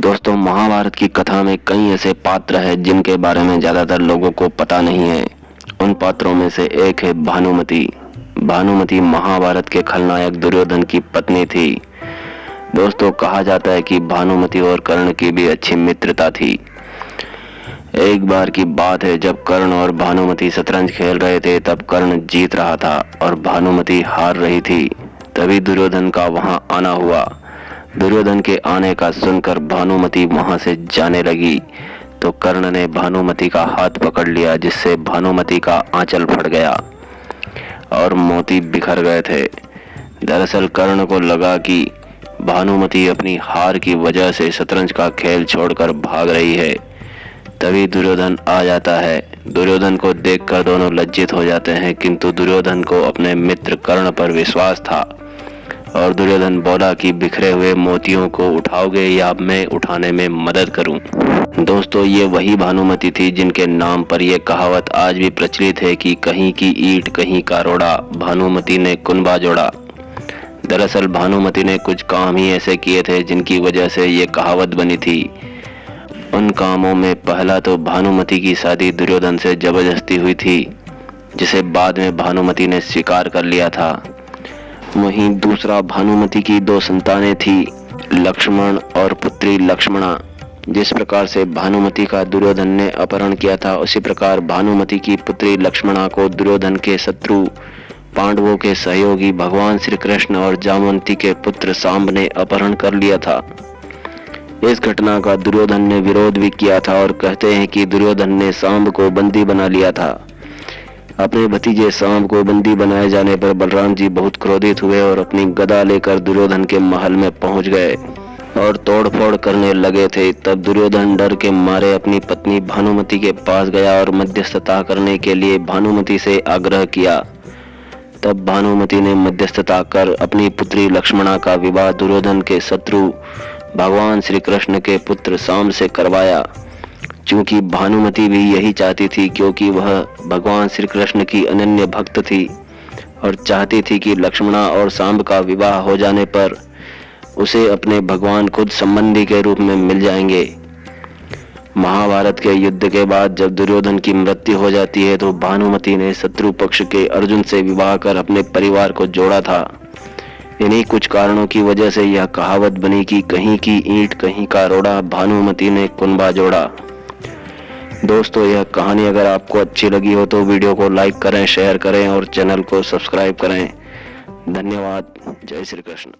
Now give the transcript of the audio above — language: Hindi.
दोस्तों, महाभारत की कथा में कई ऐसे पात्र हैं जिनके बारे में ज्यादातर लोगों को पता नहीं है। उन पात्रों में से एक है भानुमति। भानुमति महाभारत के खलनायक दुर्योधन की पत्नी थी। दोस्तों, कहा जाता है कि भानुमति और कर्ण की भी अच्छी मित्रता थी। एक बार की बात है, जब कर्ण और भानुमति शतरंज खेल रहे थे, तब कर्ण जीत रहा था और भानुमति हार रही थी। तभी दुर्योधन का वहां आना हुआ। दुर्योधन के आने का सुनकर भानुमति वहां से जाने लगी तो कर्ण ने भानुमति का हाथ पकड़ लिया, जिससे भानुमति का आंचल फट गया और मोती बिखर गए थे। दरअसल कर्ण को लगा कि भानुमति अपनी हार की वजह से शतरंज का खेल छोड़कर भाग रही है। तभी दुर्योधन आ जाता है। दुर्योधन को देखकर दोनों लज्जित हो जाते हैं, किंतु दुर्योधन को अपने मित्र कर्ण पर विश्वास था और दुर्योधन बोला कि बिखरे हुए मोतियों को उठाओगे या मैं उठाने में मदद करूं। दोस्तों, ये वही भानुमति थी जिनके नाम पर यह कहावत आज भी प्रचलित है कि कहीं की ईंट कहीं का रोड़ा, भानुमति ने कुनबा जोड़ा। दरअसल भानुमति ने कुछ काम ही ऐसे किए थे जिनकी वजह से ये कहावत बनी थी। उन कामों में पहला तो भानुमति की शादी दुर्योधन से जबरदस्ती हुई थी, जिसे बाद में भानुमति ने स्वीकार कर लिया था। वहीं दूसरा, भानुमति की 2 संतानें थी, लक्ष्मण और पुत्री लक्ष्मणा। जिस प्रकार से भानुमति का दुर्योधन ने अपहरण किया था, उसी प्रकार भानुमति की पुत्री लक्ष्मणा को दुर्योधन के शत्रु पांडवों के सहयोगी भगवान श्री कृष्ण और जामवंती के पुत्र सांब ने अपहरण कर लिया था। इस घटना का दुर्योधन ने विरोध भी किया था और कहते हैं कि दुर्योधन ने सांब को बंदी बना लिया था। अपने भतीजे सांब को बंदी बनाए जाने पर बलराम जी बहुत क्रोधित हुए और अपनी गदा लेकर दुर्योधन के महल में पहुंच गए और तोड़फोड़ करने लगे थे। तब दुर्योधन डर के मारे अपनी पत्नी भानुमति के पास गया और मध्यस्थता करने के लिए भानुमति से आग्रह किया। तब भानुमति ने मध्यस्थता कर अपनी पुत्री लक्ष्मणा का विवाह दुर्योधन के शत्रु भगवान श्री कृष्ण के पुत्र सांब से करवाया। चूंकि भानुमति भी यही चाहती थी, क्योंकि वह भगवान श्री कृष्ण की अनन्य भक्त थी और चाहती थी कि लक्ष्मणा और सांब का विवाह हो जाने पर उसे अपने भगवान खुद संबंधी के रूप में मिल जाएंगे। महाभारत के युद्ध के बाद जब दुर्योधन की मृत्यु हो जाती है, तो भानुमति ने शत्रु पक्ष के अर्जुन से विवाह कर अपने परिवार को जोड़ा था। इन्हीं कुछ कारणों की वजह से यह कहावत बनी कि कहीं की ईंट कहीं का रोड़ा, भानुमति ने कुनबा जोड़ा। दोस्तों, यह कहानी अगर आपको अच्छी लगी हो तो वीडियो को लाइक करें, शेयर करें और चैनल को सब्सक्राइब करें। धन्यवाद। जय श्री कृष्ण।